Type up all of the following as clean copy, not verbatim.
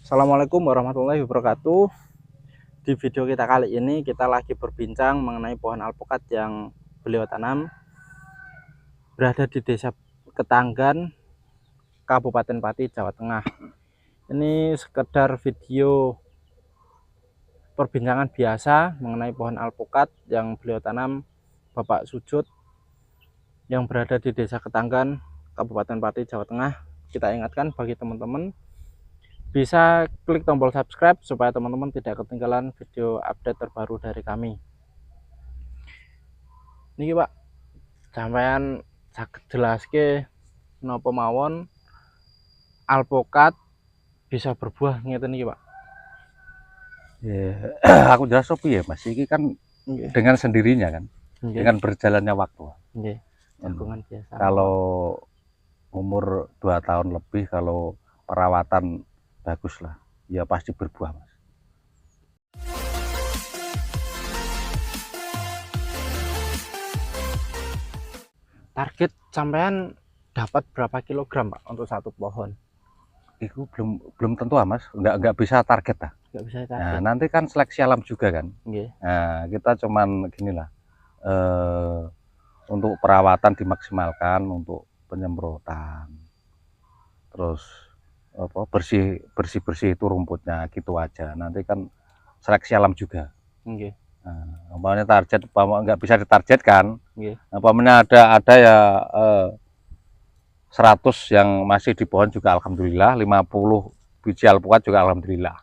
Assalamualaikum warahmatullahi wabarakatuh. Di video kita kali ini kita lagi berbincang mengenai pohon alpukat yang beliau tanam berada di Desa Ketanggan, Kabupaten Pati, Jawa Tengah. Ini sekedar video perbincangan biasa mengenai pohon alpukat yang beliau tanam Bapak Sujud yang berada di Desa Ketanggan, Kabupaten Pati, Jawa Tengah. Kita ingatkan bagi teman-teman bisa klik tombol subscribe supaya teman-teman tidak ketinggalan video update terbaru dari kami. Niki Pak, sampean saged jelaske napa mawon alpukat bisa berbuah ngeten niki Pak? Ya, aku jelas ya Mas, ini kan Nggih. dengan sendirinya kan, Nggih. dengan berjalannya waktu. Nggih. Jagungan biasa. Kalau umur 2 tahun lebih, kalau perawatan bagus lah, ya pasti berbuah Mas. Target sampean dapat berapa kilogram Pak untuk satu pohon? Itu belum tentu Mas, nggak bisa target lah. Nggak bisa target. Nah, nanti kan seleksi alam juga kan. Nggih. Nah, kita cuman ginilah, untuk perawatan dimaksimalkan, untuk penyemprotan, terus apa bersih itu rumputnya gitu aja. Nanti kan seleksi alam juga. Nggih. Nah, umpamanya target nggak bisa ditargetkan. Nggih. Umpamanya ada ya 100 yang masih di pohon juga alhamdulillah, 50 biji alpukat juga alhamdulillah.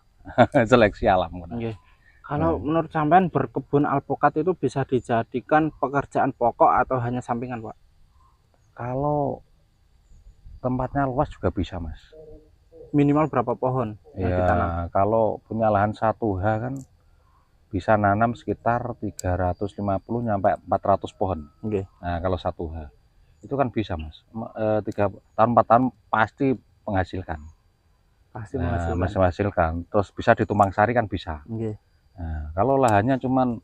Seleksi alam. Nggih. Kalau menurut sampean berkebun alpukat itu bisa dijadikan pekerjaan pokok atau hanya sampingan, Pak? Kalau tempatnya luas juga bisa, Mas. Minimal berapa pohon yang ditanam? Ya, kalau punya lahan 1 ha kan bisa nanam sekitar 350 sampai 400 pohon. Nggih. Nah, kalau 1 ha itu kan bisa, Mas. 3 tahun 4 tahun pasti menghasilkan. Pasti Nah, menghasilkan. menghasilkan. Terus bisa ditumbang sari kan bisa. Nggih. Nah, kalau lahannya cuman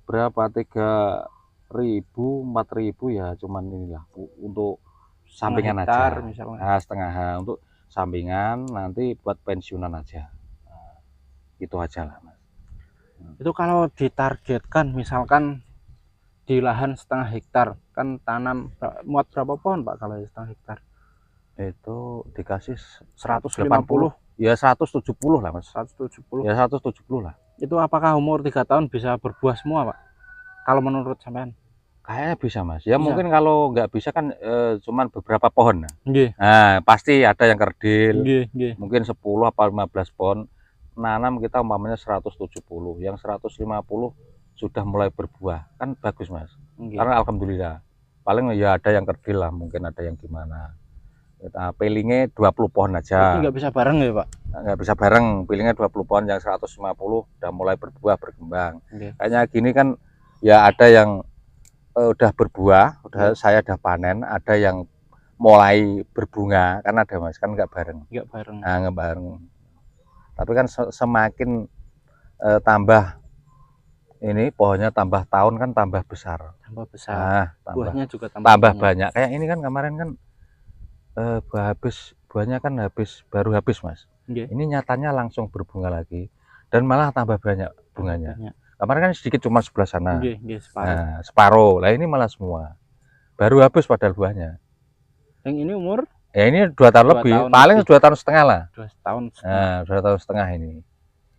berapa 3.000 4.000 ya cuman inilah untuk sampingan aja. Misalnya. Nah, setengah ha untuk sampingan, nanti buat pensiunan aja. Nah, itu aja lah Mas. Itu kalau ditargetkan misalkan di lahan 1/2 hektar kan tanam muat berapa pohon Pak kalau 1/2 hektar? Itu dikasih 150. 180 ya 170 lah Mas. 170 ya 170 lah. Itu apakah umur 3 tahun bisa berbuah semua Pak kalau menurut sampean? Kayaknya bisa Mas ya. Bisa. Mungkin kalau nggak bisa kan cuman beberapa pohon. Nggih. Nah, pasti ada yang kerdil. Nggih, nggih. Mungkin 10 apa 15 pohon nanam kita umpamanya 170, yang 150 sudah mulai berbuah kan bagus Mas. Nggih. Karena alhamdulillah paling ya ada yang kerdil lah, mungkin ada yang gimana. Kita pilingnya 20 pohon aja. Tapi nggak bisa bareng ya Pak? Nggak bisa bareng, pilingnya 20 pohon, yang 150 udah mulai berbuah berkembang. Nggih. Kayaknya gini kan ya ada yang udah berbuah, saya udah panen, ada yang mulai berbunga kan ada Mas, kan nggak bareng. Nggak bareng. Nah, nggak bareng. Tapi kan semakin tambah ini pohonnya tambah tahun kan tambah besar. Tambah besar. Nah, buahnya juga tambah banyak. Kayak ini kan kemarin kan buahnya kan baru habis Mas. Nggih. Ini nyatanya langsung berbunga lagi dan malah tambah banyak bunganya. Kemarin kan sedikit cuma sebelah sana. Nggih, nggih, separuh. Nah, separuh. Lah ini malah semua. Baru habis padahal buahnya. Yang ini umur? Ya ini 2 tahun lebih, paling 2 tahun setengah lah. 2 tahun setengah. Nah, 2 tahun setengah ini.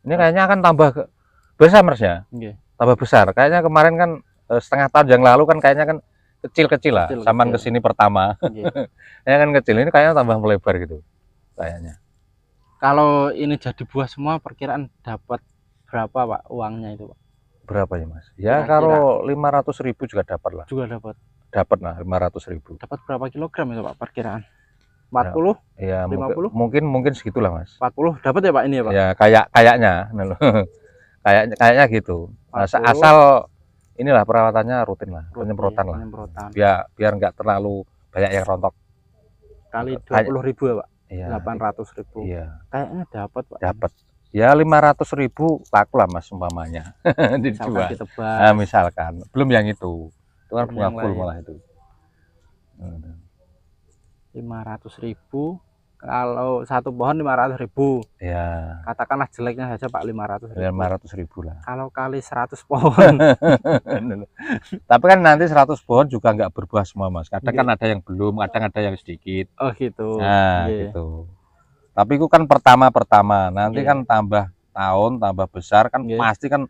Ini kayaknya akan tambah besar Mas ya. Nggih. Tambah besar. Kayaknya kemarin kan setengah tahun yang lalu kan kayaknya kan kecil-kecil lah. Saman kesini pertama. Ya kan kecil, ini kayaknya tambah melebar gitu. Kayaknya. Kalau ini jadi buah semua perkiraan dapat berapa Pak uangnya itu Pak? Berapa ya Mas? Ya kalau 500.000 juga dapat lah. Juga dapat. Dapat lah 500.000. Dapat berapa kilogram itu Pak perkiraan? 40? Ya, 50? mungkin segitulah Mas. 40 dapat ya Pak ini ya Pak? Ya kayaknya kayaknya gitu. Asal inilah perawatannya rutin lah, penyemprotan lah. Biar nggak terlalu banyak yang rontok. Kali 20.000 ya Pak? Iya. 800.000. Iya. Kayaknya dapat Pak. Dapat. Ya 500.000 laku lah Mas umpamanya. Dijual. Nah, misalkan belum yang itu kan bunga full malah itu. 500.000 Kalau satu pohon 500.000. Ya, Katakanlah jeleknya saja Pak 500.000. 500.000 lah. Kalau kali 100 pohon. Tapi kan nanti 100 pohon juga nggak berbuah semua Mas. Kadang kan Nggih. ada yang belum, kadang ada yang sedikit. Oh gitu. Nah, Nggih. gitu. Tapi itu kan pertama-pertama. Nanti Nggih. kan tambah tahun, tambah besar kan Nggih. pasti kan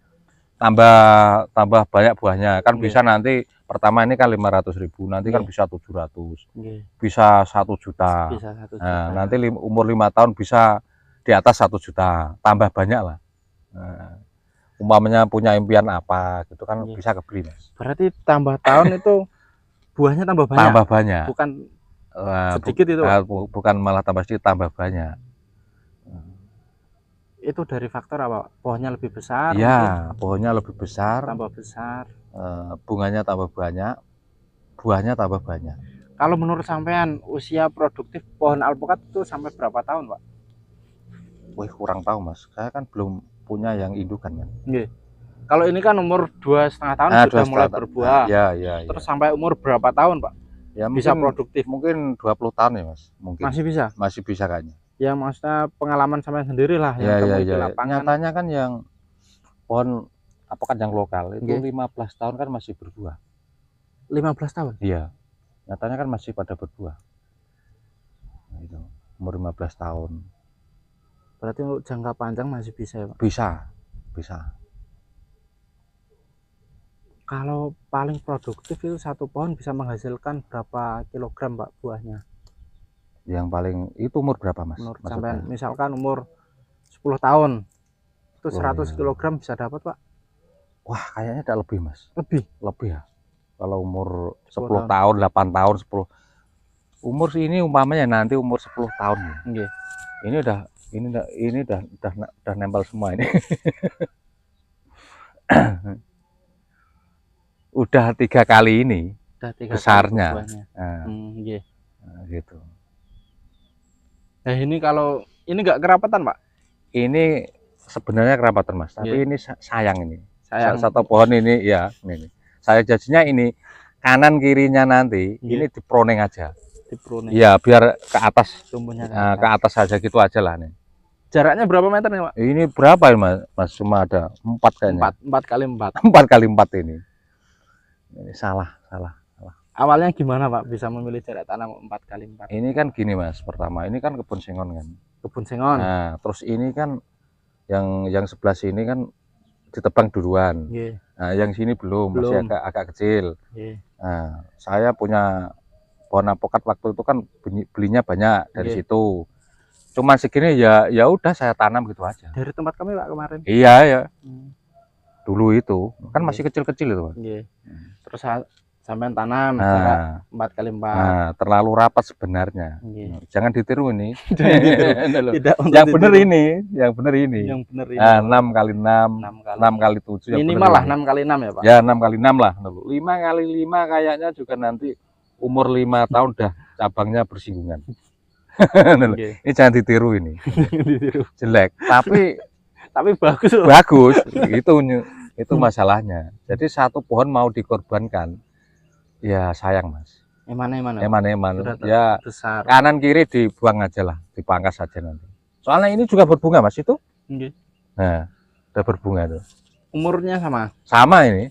tambah banyak buahnya. Kan Nggih. bisa nanti pertama ini kan 500.000, nanti kan Nggih. bisa 700. Nggih. Bisa 1 juta. Bisa 1 juta. Nah, nanti umur 5 tahun bisa di atas 1 juta, tambah banyak lah. Nah, umpamanya punya impian apa gitu kan Nggih. bisa kebeli Mas. Berarti tambah tahun itu buahnya tambah banyak. Tambah banyak. Bukan sedikit itu. Bukan malah tambah sedikit, tambah banyak. Itu dari faktor apa? Pohonnya lebih besar? Iya, pohonnya lebih besar. Tambah besar. Bunganya tambah banyak, buahnya tambah banyak. Kalau menurut sampean usia produktif pohon alpukat itu sampai berapa tahun, Pak? Wih, kurang tahu Mas. Saya kan belum punya yang indukan kan. Nggih. Kalau ini kan umur 2,5 tahun sudah mulai berbuah. Iya. Terus sampai umur berapa tahun, Pak? Ya, bisa produktif. Mungkin 20 tahun ya Mas. Mungkin. Masih bisa? Masih bisa kayaknya. Ya maksudnya pengalaman sampean sendiri lah yang temui di lapangan. Nyatanya kan yang pohon alpukat yang lokal itu 15 tahun kan masih berbuah. 15 tahun? Iya. Nyatanya kan masih pada berbuah. Nah, itu umur 15 tahun. Berarti untuk jangka panjang masih bisa ya Pak? Bisa. Kalau paling produktif itu satu pohon bisa menghasilkan berapa kilogram Pak buahnya? Yang paling itu umur berapa Mas? Menurut sampean misalkan umur 10 tahun itu 100 ya. kilogram bisa dapat Pak? Wah, kayaknya ada lebih Mas. Lebih ya. Kalau umur 10 tahun, 8 tahun, 10. Umur ini umpamanya nanti umur 10 tahun ya. Nggih. Ini udah nempel semua ini. Udah 3 kali ini. Udah 3 besarnya. Kali Nah, gitu. Nah ini kalau ini nggak kerapatan Pak? Ini sebenarnya kerapatan Mas, tapi ini sayang ini. Satu pohon ini ya, ini. Saya jadinya ini kanan kirinya nanti ini diproning aja. Diproning. Iya, biar ke atas. Tumbuhnya ke atas saja gitu aja lah nih. Jaraknya berapa meter nih Pak? Ini berapa ya Mas? Cuma ada 4 kayaknya. 4 kali 4. 4 kali 4 ini. Ini salah. Awalnya gimana Pak bisa memilih jarak tanam 4 kali 4? Ini kan gini Mas, pertama ini kan kebun sengon kan. Kebun sengon. Nah, terus ini kan yang sebelah sini kan ditebang duluan. Nah, yang sini belum. Masih agak kecil. Nah, saya punya pohon alpukat waktu itu kan belinya banyak dari situ. Cuma segini ya udah saya tanam gitu aja. Dari tempat kami Pak kemarin? Iya ya. Dulu itu kan masih kecil-kecil itu Pak. Terus sampean tanam jarak 4 kali 4. Nah, terlalu rapat sebenarnya. Jangan ditiru ini. Tidak yang benar ini. Nah, 6 kali 6, 6 kali 7. Minimal lah 6 kali 6 ya Pak? Ya 6 kali 6 lah. 5 kali 5 kayaknya juga nanti umur 5 tahun udah cabangnya bersinggungan. Ini jangan ditiru ini. Jelek. Tapi bagus. Itu masalahnya. Jadi satu pohon mau dikorbankan. Ya sayang Mas. Eman. Ya besar. Kanan kiri dibuang aja lah, dipangkas saja nanti. Soalnya ini juga berbunga Mas itu. Nah, udah berbunga tuh. Umurnya sama? Sama ini.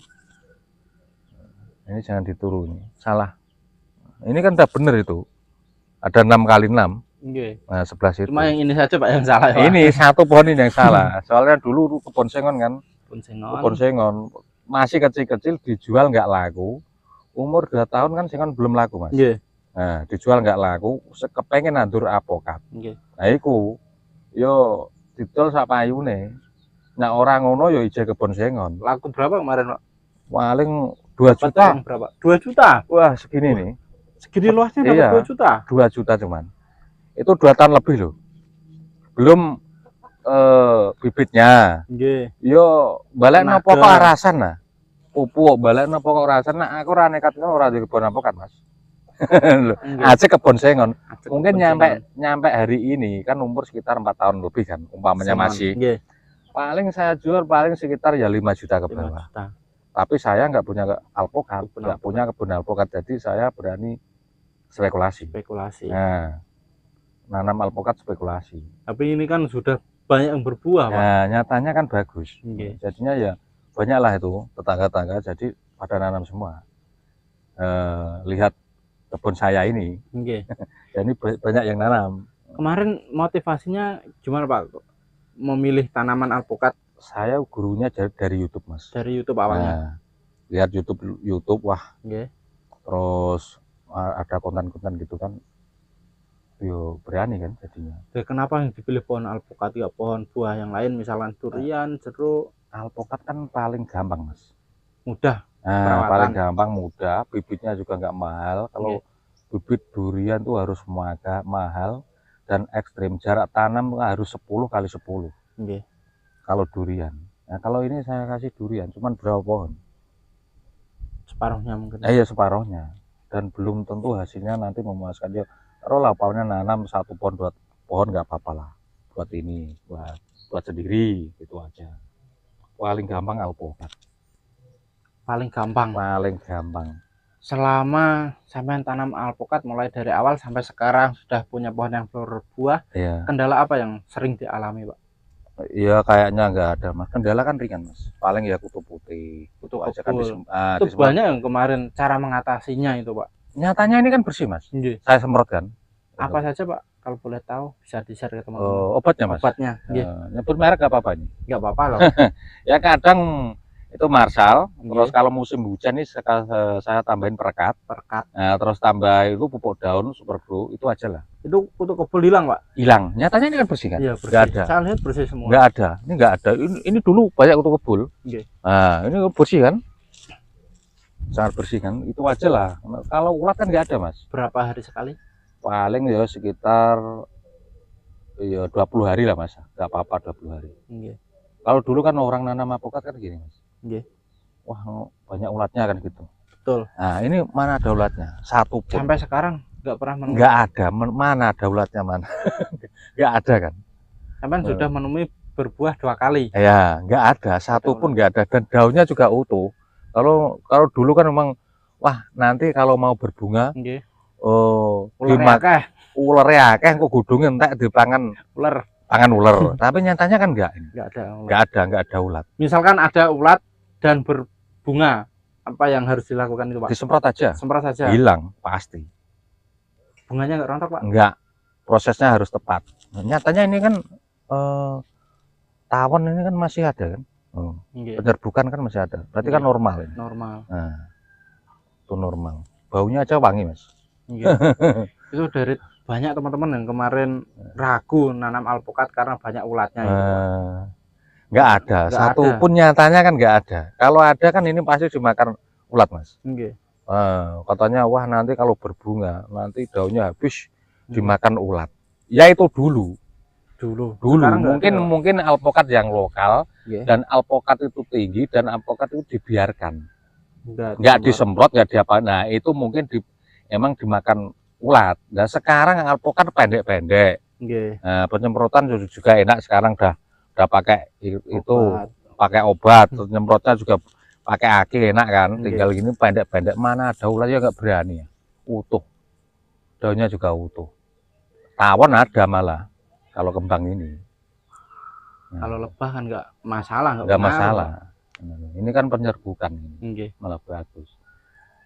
Ini jangan ditiru ini. Salah. Ini kan udah bener itu. Ada 6 kali 6. Nah, sebelah situ. Cuma yang ini saja Pak yang salah ya. Ini satu pohon ini yang salah. Soalnya dulu kebun sengon kan. Kebun sengon masih kecil-kecil dijual nggak laku. Umur 2 tahun kan sengon belum laku Mas. Nah, dijual nggak laku, kepengen nandur alpukat. Nah, iku yo didol sak payune. Nah, orang ngono yo ije kebun sengon. Laku berapa kemarin Pak? Paling 2 juta. Berapa? 2 juta? Wah, segini nih. Segini luasnya dapat 2 juta? 2 juta cuman. Itu 2 tahun lebih loh. Belum bibitnya. Yo balekno pokok arasan lah. Pupuk balekno pokok arasan. Nah, aku ora nekat ora di kebun alpukat Mas. Aja kebun sengon. Mungkin nyampe hari ini kan umur sekitar 4 tahun lebih kan umpamanya masih. Paling saya jual paling sekitar ya 5 juta ke bawah. Tapi saya nggak punya alpukat, nggak punya kebun alpukat, jadi saya berani spekulasi. Spekulasi. Nah, nanam alpukat spekulasi. Tapi ini kan sudah banyak yang berbuah, Pak. Nah, nyatanya kan bagus. Oke. Jadinya ya banyaklah itu tetangga-tetangga jadi pada nanam semua. Lihat kebun saya ini, Oke. ya ini banyak yang nanam. Kemarin motivasinya gimana, Pak? Memilih tanaman alpukat? Saya gurunya dari YouTube, Mas. Dari YouTube awalnya. Nah, lihat YouTube, wah. Oke. Terus ada konten-konten gitu kan, yo berani kan jadinya. Jadi kenapa yang dipilih pohon alpukat ya pohon buah yang lain, misalkan durian, jeruk? Alpukat kan paling gampang, Mas. Mudah. Nah, paling gampang, mudah, bibitnya juga nggak mahal. Kalau bibit durian tuh harus mahal dan ekstrim, jarak tanam harus 10 kali 10. Oke. Kalau durian. Nah, kalau ini saya kasih durian cuman berapa pohon? Separuhnya mungkin. Iya, separuhnya. Dan belum tentu hasilnya nanti memuaskan. Ya, taruhlah pohonnya nanam 1 pohon, 2 pohon nggak apa-apa lah. Buat ini, buat sendiri gitu aja. Paling gampang alpukat. Paling gampang. Paling gampang. Selama sampai tanam alpukat mulai dari awal sampai sekarang sudah punya pohon yang berbuah, Iya. kendala apa yang sering dialami, Pak? Iya, kayaknya nggak ada, Mas. Kendala kan ringan, Mas. Paling ya kutu putih. Kutu aja kan itu banyak yang kemarin cara mengatasinya itu, Pak. Nyatanya ini kan bersih, Mas. Iya. Saya semprot kan. Apa saja, Pak? Kalau boleh tahu bisa di-share ke teman-teman. Obatnya, Mas. Obatnya. Nyebut merek nggak apa-apa ini? Nggak apa-apa loh. Ya kadang itu Marshal, terus kalau musim hujan nih saya tambahin perekat. Nah, terus tambah itu pupuk daun Super Grow, itu aja lah. Itu kutu kebul hilang, Pak? Hilang. Nyatanya ini kan bersih kan? Iya, bersih. Nggak ada. Saya lihat bersih semua. Nggak ada. Ini nggak ada. Ini dulu banyak kutu kebul. Oke. Nah, ini bersih kan? Sangat bersih kan? Itu aja lah. Kalau ulat kan nggak ada, Mas. Berapa hari sekali? Paling ya sekitar ya 20 hari lah, Mas. Nggak apa-apa 20 hari. Oke. Kalau dulu kan orang nanam alpukat kan gini, Mas. Oke. Wah, banyak ulatnya kan gitu. Betul. Nah, ini mana ada ulatnya? Satu pun. Sampai sekarang nggak pernah menemui. Nggak ada. Mana ada ulatnya, mana? Nggak ada kan? Sampai sudah menemui berbuah 2 kali. Ya, nggak ada. Satu pun nggak ada. Dan daunnya juga utuh. Kalau dulu kan memang, wah nanti kalau mau berbunga, ulernya akeh kok gudungnya entek dipangan ular. Tapi nyatanya kan nggak ada ulat. Misalkan ada ulat dan berbunga, apa yang harus dilakukan itu, Pak? Disemprot aja. Semprot saja. Hilang pasti. Bunganya nggak rontok, Pak? Enggak. Prosesnya harus tepat. Nah, nyatanya ini kan tawon ini kan masih ada kan? Penyerbukan kan masih ada. Berarti kan normal ini. Normal. Nah, itu normal. Baunya aja wangi, Mas. Itu dari banyak teman-teman yang kemarin ragu nanam alpukat karena banyak ulatnya. Nggak ada. Satu pun nyatanya kan nggak ada. Kalau ada kan ini pasti dimakan ulat, Mas. Katanya wah nanti kalau berbunga nanti daunnya habis dimakan ulat. Ya itu dulu mungkin alpukat yang lokal dan alpukat itu tinggi dan alpukat itu dibiarkan nggak disemprot nggak diapa. Nah itu mungkin emang dimakan ulat. Nah sekarang alpukat pendek-pendek. Nah, penyemprotan juga enak sekarang udah pakai itu pakai obat. Nyemprotnya juga pakai aki enak kan. Tinggal gini pendek-pendek, mana ada ulatnya nggak berani ya. Utuh daunnya juga utuh. Tawon ada malah kalau kembang ini. Kalau lebah kan nggak masalah. Nggak masalah. Ini kan penyerbukan ini. Malah bagus.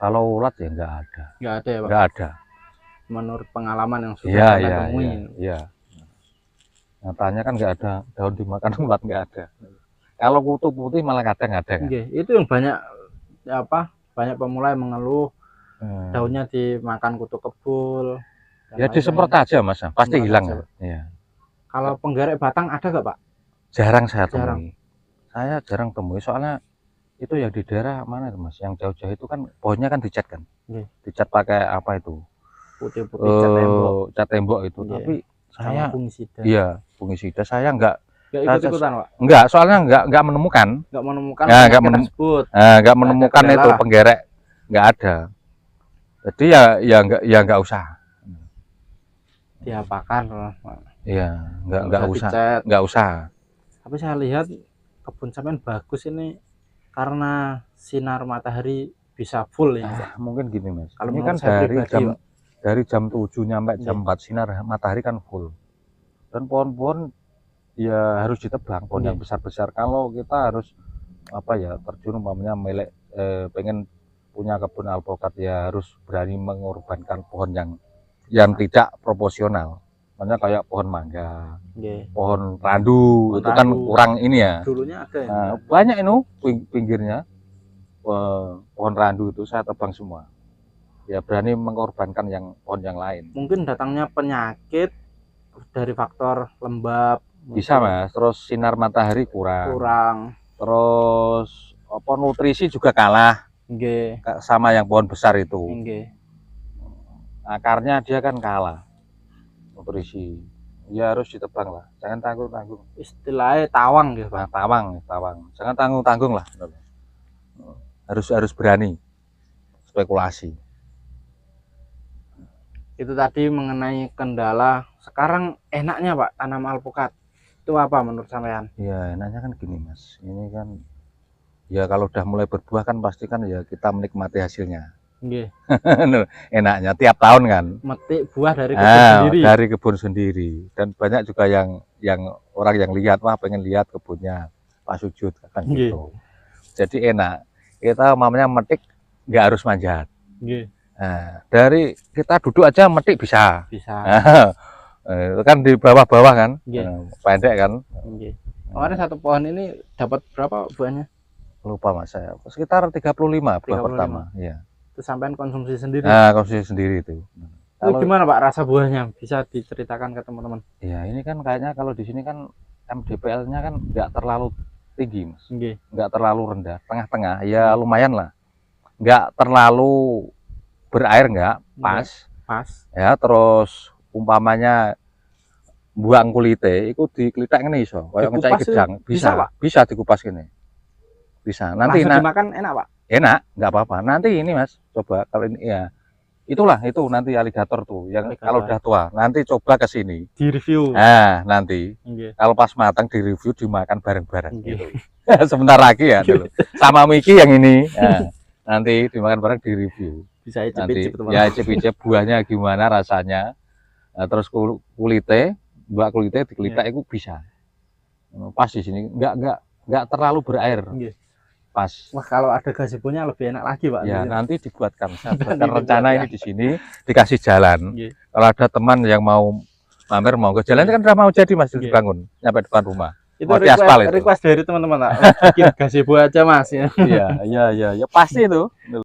Kalau ulat ya nggak ada. Nggak ada ya, Pak? Nggak ada. Menurut pengalaman yang sudah kita temui. Iya. Nyatanya kan nggak ada daun dimakan ulat, nggak ada. Kalau kutu putih malah kadang ada kan. Itu yang banyak pemula yang mengeluh daunnya dimakan kutu kebul. Ya disemprot aja, Mas, pasti hilang. Ya. Kalau penggerek batang ada nggak, Pak? Jarang saya temui. Saya jarang temui soalnya itu yang di daerah mana itu, Mas? Yang jauh-jauh itu kan pohonnya kan dicat kan. Dicat pakai apa itu? Putih-putih cat tembok itu. Tapi saya fungisida. Iya, fungisida saya enggak ikut-ikutan, Pak. Enggak, soalnya enggak menemukan. Enggak menemukan itu penggerek, enggak ada. Jadi ya enggak usah. Diapakan, Pak? Iya, enggak usah. Tapi saya lihat kebun sampean bagus ini karena sinar matahari bisa full ya. Mungkin gini, Mas. Kalau ini kan dari dari jam 7 nyampe jam 4 sinar matahari kan full. Dan pohon-pohon ya harus ditebang, pohon yang besar-besar. Kalau kita harus apa ya, terjun umpamanya pengen punya kebun alpukat, ya harus berani mengorbankan pohon yang tidak proporsional. Makanya kayak pohon mangga, pohon randu, itu kan kurang ini ya. Dulunya ada ya. Nah, banyak itu pinggirnya pohon randu itu saya tebang semua. Ya berani mengorbankan pohon yang lain. Mungkin datangnya penyakit dari faktor lembab. Bisa Mas, terus sinar matahari kurang. Terus apa, nutrisi juga kalah. Sama yang pohon besar itu. Akarnya dia kan kalah nutrisi. Ya harus ditebang lah, jangan tanggung-tanggung. Istilahnya tawang gitu, Pak. Nah, tawang. Jangan tanggung-tanggung lah. Harus berani spekulasi. Itu tadi mengenai kendala. Sekarang enaknya Pak tanam alpukat itu apa menurut sampean? Ya enaknya kan gini Mas, ini kan ya kalau udah mulai berbuah kan pasti kan ya kita menikmati hasilnya. Enaknya tiap tahun kan metik buah dari kebun sendiri. Dari kebun sendiri. Dan banyak juga yang orang yang lihat, wah pengen lihat kebunnya Pak Sujud kan gitu. Jadi enak, kita mamanya metik nggak harus manjat. Nah, dari kita duduk aja metik bisa. Itu kan di bawah-bawah kan, pendek kan. Kemarin satu pohon ini dapat berapa buahnya? Lupa Mas saya, sekitar 35 buah pertama. Ya. Itu sampean konsumsi sendiri? Nah, konsumsi sendiri itu. Kalau gimana Pak rasa buahnya? Bisa diceritakan ke teman-teman? Ya ini kan kayaknya kalau di sini kan MDPL-nya kan nggak terlalu tinggi Mas, nggak terlalu rendah, tengah-tengah. Ya lumayan lah, nggak terlalu berair, nggak pas. Ya terus umpamanya buang kulite itu diklitek ngene iso kayak ngecai gedang, bisa dikupas gini, bisa. Nanti dimakan enak Pak? Enak, nggak apa-apa. Nanti ini Mas coba, kalau ini ya itulah itu nanti aligator tuh yang kalau udah tua nanti coba ke sini di review. Nah nanti kalau pas matang di review, dimakan bareng-bareng gitu. Sebentar lagi ya dulu. Sama Miki yang ini nanti dimakan bareng di review. Bisa icip-icip ya, icip-icip buahnya gimana rasanya. Nah, terus buah kulitnya dikelitek itu bisa pas di sini, nggak terlalu berair. Pas. Wah, kalau ada gazebonya lebih enak lagi Pak. Ya nanti dibuatkan, saya buatkan rencana ini di sini, dikasih jalan. Kalau ada teman yang mau mamer, mau ke jalan kan udah mau jadi Mas, dibangun sampai depan rumah. Itu request dari teman-teman Pak. Bikin gazebo aja Mas ya. Iya, pasti itu.